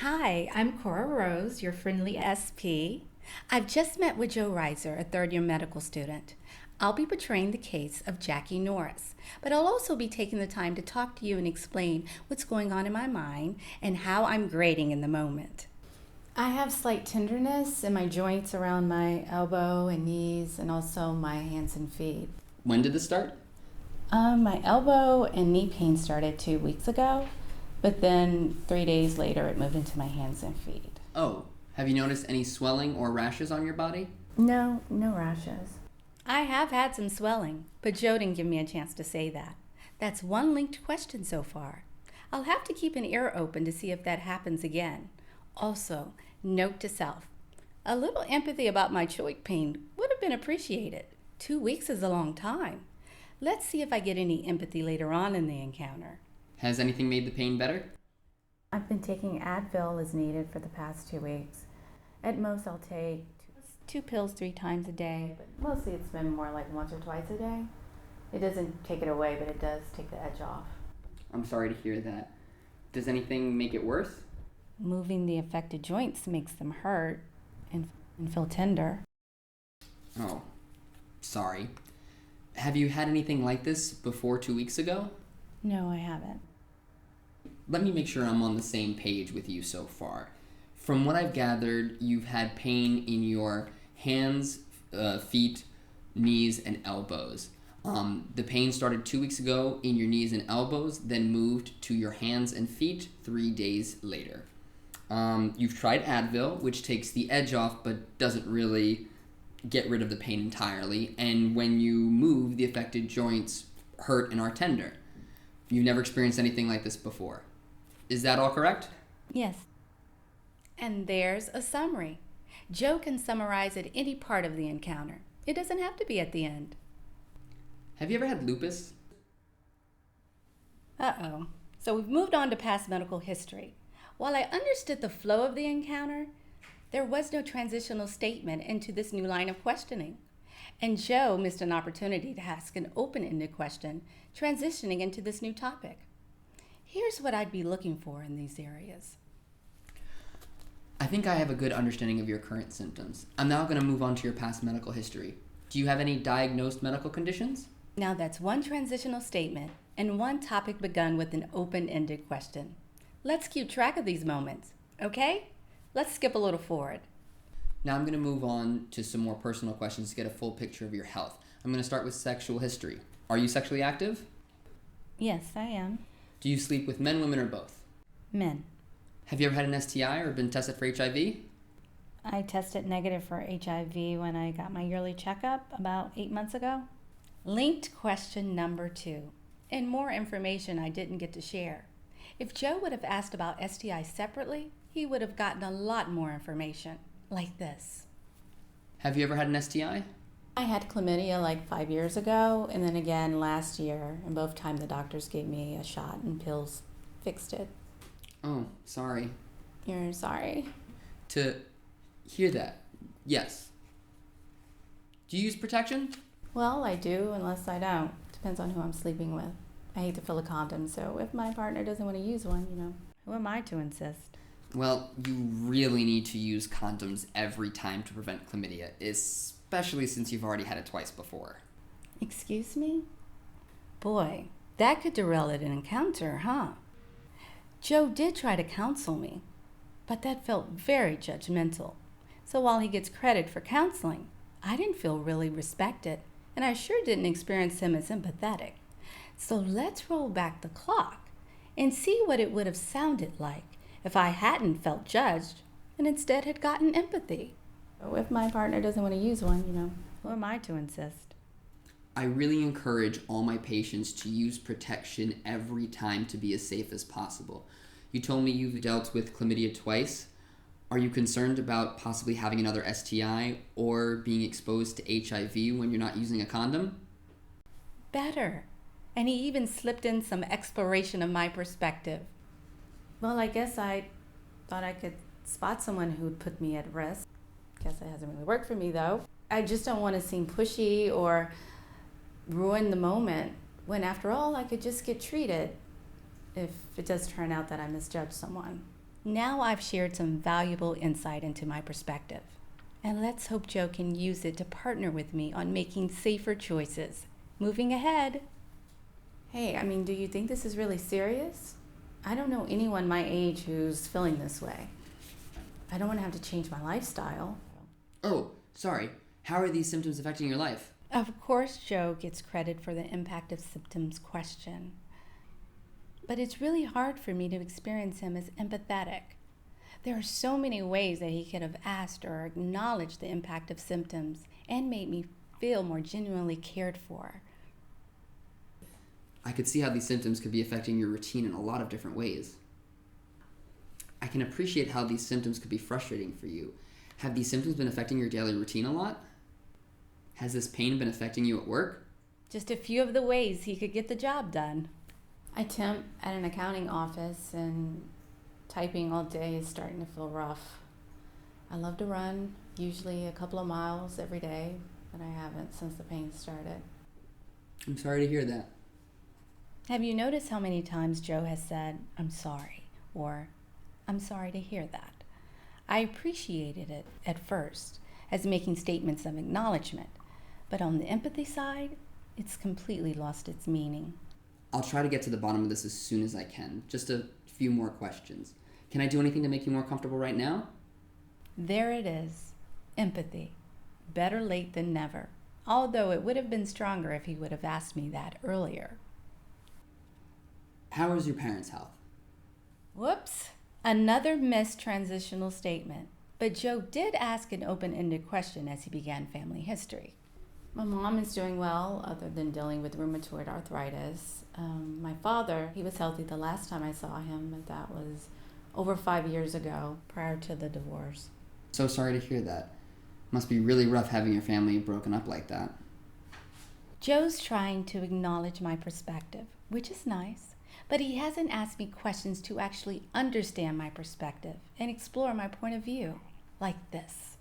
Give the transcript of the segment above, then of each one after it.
Hi, I'm Cora Rose, your friendly SP. I've just met with Joe Reiser, a third year medical student. I'll be portraying the case of Jackie Norris, but I'll also be taking the time to talk to you and explain what's going on in my mind and how I'm grading in the moment. I have slight tenderness in my joints around my elbow and knees, and also my hands and feet. When did this start? My elbow and knee pain started 2 weeks ago, but then 3 days later it moved into my hands and feet. Oh, have you noticed any swelling or rashes on your body? No, no rashes. I have had some swelling, but Joe didn't give me a chance to say that. That's one linked question so far. I'll have to keep an ear open to see if that happens again. Also, note to self, a little empathy about my joint pain would have been appreciated. 2 weeks is a long time. Let's see if I get any empathy later on in the encounter. Has anything made the pain better? I've been taking Advil as needed for the past 2 weeks. At most, I'll take two pills 3 times a day, but mostly it's been more like once or twice a day. It doesn't take it away, but it does take the edge off. I'm sorry to hear that. Does anything make it worse? Moving the affected joints makes them hurt and feel tender. Oh, sorry. Have you had anything like this before 2 weeks ago? No, I haven't. Let me make sure I'm on the same page with you so far. From what I've gathered, you've had pain in your hands, feet, knees, and elbows. The pain started 2 weeks ago in your knees and elbows, then moved to your hands and feet 3 days later. You've tried Advil, which takes the edge off but doesn't really get rid of the pain entirely, and when you move, the affected joints hurt and are tender. You've never experienced anything like this before. Is that all correct? Yes. And there's a summary. Joe can summarize at any part of the encounter. It doesn't have to be at the end. Have you ever had lupus? Uh-oh. So we've moved on to past medical history. While I understood the flow of the encounter, there was no transitional statement into this new line of questioning. And Joe missed an opportunity to ask an open-ended question, transitioning into this new topic. Here's what I'd be looking for in these areas. I think I have a good understanding of your current symptoms. I'm now going to move on to your past medical history. Do you have any diagnosed medical conditions? Now that's one transitional statement and one topic begun with an open-ended question. Let's keep track of these moments, okay? Let's skip a little forward. Now I'm going to move on to some more personal questions to get a full picture of your health. I'm going to start with sexual history. Are you sexually active? Yes, I am. Do you sleep with men, women, or both? Men. Have you ever had an STI or been tested for HIV? I tested negative for HIV when I got my yearly checkup about 8 months ago. Linked question number 2, and more information I didn't get to share. If Joe would have asked about STI separately, he would have gotten a lot more information, like this. Have you ever had an STI? I had chlamydia like 5 years ago, and then again last year, and both times the doctors gave me a shot and pills fixed it. Oh, sorry. You're sorry? To hear that, yes. Do you use protection? Well, I do, unless I don't. Depends on who I'm sleeping with. I hate to fill a condom, so if my partner doesn't want to use one, who am I to insist? Well, you really need to use condoms every time to prevent chlamydia, especially since you've already had it twice before. Excuse me? Boy, that could derail an encounter, huh? Joe did try to counsel me, but that felt very judgmental. So while he gets credit for counseling, I didn't feel really respected, and I sure didn't experience him as empathetic. So let's roll back the clock and see what it would have sounded like if I hadn't felt judged and instead had gotten empathy. If my partner doesn't want to use one, who am I to insist? I really encourage all my patients to use protection every time to be as safe as possible. You told me you've dealt with chlamydia twice. Are you concerned about possibly having another STI or being exposed to HIV when you're not using a condom? Better. And he even slipped in some exploration of my perspective. Well, I guess I thought I could spot someone who'd put me at risk. Guess it hasn't really worked for me, though. I just don't want to seem pushy or ruin the moment when, after all, I could just get treated if it does turn out that I misjudged someone. Now I've shared some valuable insight into my perspective. And let's hope Joe can use it to partner with me on making safer choices. Moving ahead. Hey, do you think this is really serious? I don't know anyone my age who's feeling this way. I don't want to have to change my lifestyle. Oh, sorry. How are these symptoms affecting your life? Of course, Joe gets credit for the impact of symptoms question. But it's really hard for me to experience him as empathetic. There are so many ways that he could have asked or acknowledged the impact of symptoms and made me feel more genuinely cared for. I could see how these symptoms could be affecting your routine in a lot of different ways. I can appreciate how these symptoms could be frustrating for you. Have these symptoms been affecting your daily routine a lot? Has this pain been affecting you at work? Just a few of the ways he could get the job done. I temp at an accounting office, and typing all day is starting to feel rough. I love to run, usually a couple of miles every day, but I haven't since the pain started. I'm sorry to hear that. Have you noticed how many times Joe has said, "I'm sorry," or "I'm sorry to hear that"? I appreciated it at first as making statements of acknowledgement, but on the empathy side, it's completely lost its meaning. I'll try to get to the bottom of this as soon as I can. Just a few more questions. Can I do anything to make you more comfortable right now? There it is. Empathy. Better late than never. Although it would have been stronger if he would have asked me that earlier. How is your parents' health? Whoops. Another missed transitional statement. But Joe did ask an open-ended question as he began family history. My mom is doing well, other than dealing with rheumatoid arthritis. My father, he was healthy the last time I saw him, and that was over 5 years ago, prior to the divorce. So sorry to hear that. Must be really rough having your family broken up like that. Joe's trying to acknowledge my perspective, which is nice, but he hasn't asked me questions to actually understand my perspective and explore my point of view, like this.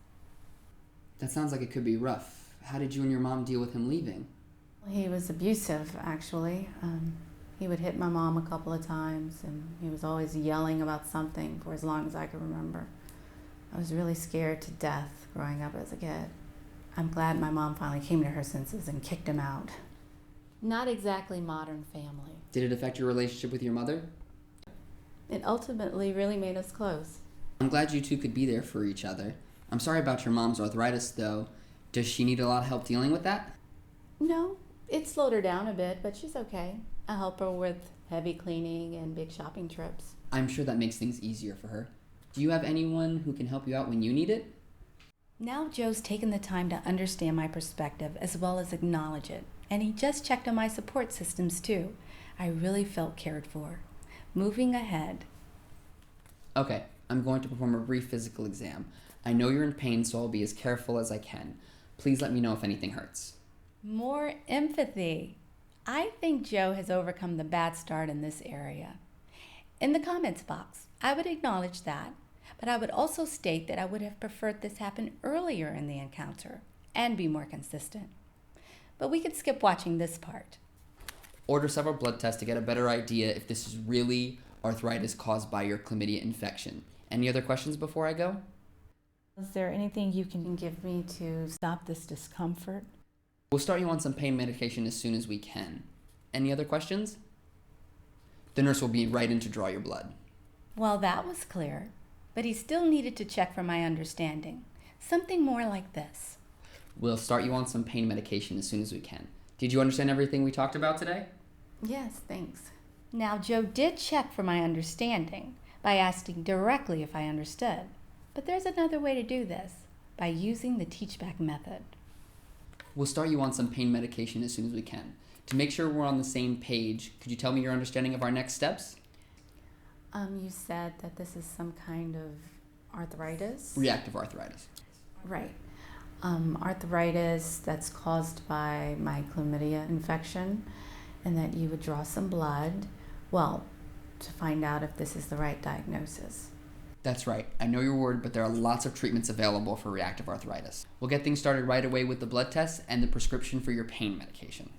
That sounds like it could be rough. How did you and your mom deal with him leaving? He was abusive, actually. He would hit my mom a couple of times, and he was always yelling about something for as long as I can remember. I was really scared to death growing up as a kid. I'm glad my mom finally came to her senses and kicked him out. Not exactly modern family. Did it affect your relationship with your mother? It ultimately really made us close. I'm glad you two could be there for each other. I'm sorry about your mom's arthritis, though. Does she need a lot of help dealing with that? No, it slowed her down a bit, but she's okay. I help her with heavy cleaning and big shopping trips. I'm sure that makes things easier for her. Do you have anyone who can help you out when you need it? Now Joe's taken the time to understand my perspective as well as acknowledge it. And he just checked on my support systems too. I really felt cared for. Moving ahead. Okay, I'm going to perform a brief physical exam. I know you're in pain, so I'll be as careful as I can. Please let me know if anything hurts. More empathy. I think Joe has overcome the bad start in this area. In the comments box, I would acknowledge that, but I would also state that I would have preferred this happen earlier in the encounter and be more consistent. But we could skip watching this part. Order several blood tests to get a better idea if this is really arthritis caused by your chlamydia infection. Any other questions before I go? Is there anything you can give me to stop this discomfort? We'll start you on some pain medication as soon as we can. Any other questions? The nurse will be right in to draw your blood. Well, that was clear, but he still needed to check for my understanding. Something more like this. We'll start you on some pain medication as soon as we can. Did you understand everything we talked about today? Yes, thanks. Now, Joe did check for my understanding by asking directly if I understood. But there's another way to do this, by using the teach-back method. We'll start you on some pain medication as soon as we can. To make sure we're on the same page, could you tell me your understanding of our next steps? You said that this is some kind of arthritis? Reactive arthritis. Right. Arthritis that's caused by my chlamydia infection, and that you would draw some blood, well, to find out if this is the right diagnosis. That's right. I know your word, but there are lots of treatments available for reactive arthritis. We'll get things started right away with the blood tests and the prescription for your pain medication.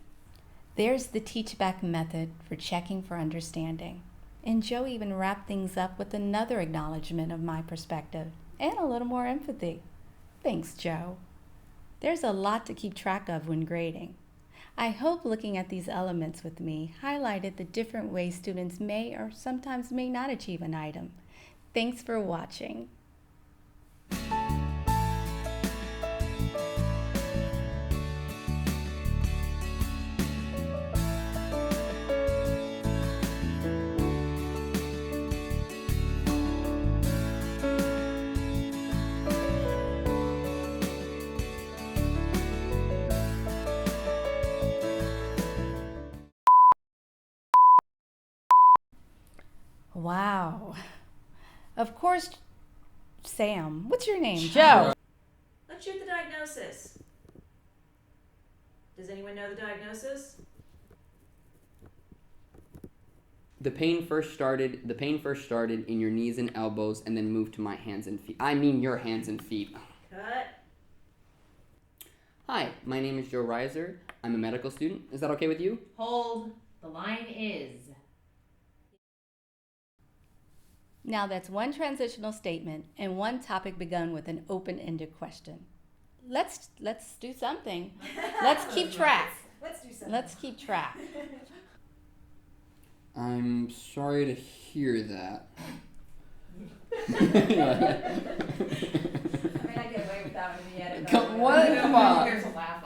There's the teach-back method for checking for understanding. And Joe even wrapped things up with another acknowledgement of my perspective and a little more empathy. Thanks, Joe. There's a lot to keep track of when grading. I hope looking at these elements with me highlighted the different ways students may or sometimes may not achieve an item. Thanks for watching. Wow. Of course, Sam. What's your name? Joe. Let's shoot the diagnosis. Does anyone know the diagnosis? The pain first started in your knees and elbows and then moved to my hands and feet. I mean your hands and feet. Cut. Hi, my name is Joe Reiser. I'm a medical student. Is that okay with you? Hold. The line is. Now that's one transitional statement and one topic begun with an open-ended question. Let's do something. Let's keep track. Let's do something. Let's keep track. I'm sorry to hear that. I mean, I get away with that in the edit. Come on. There's a laugh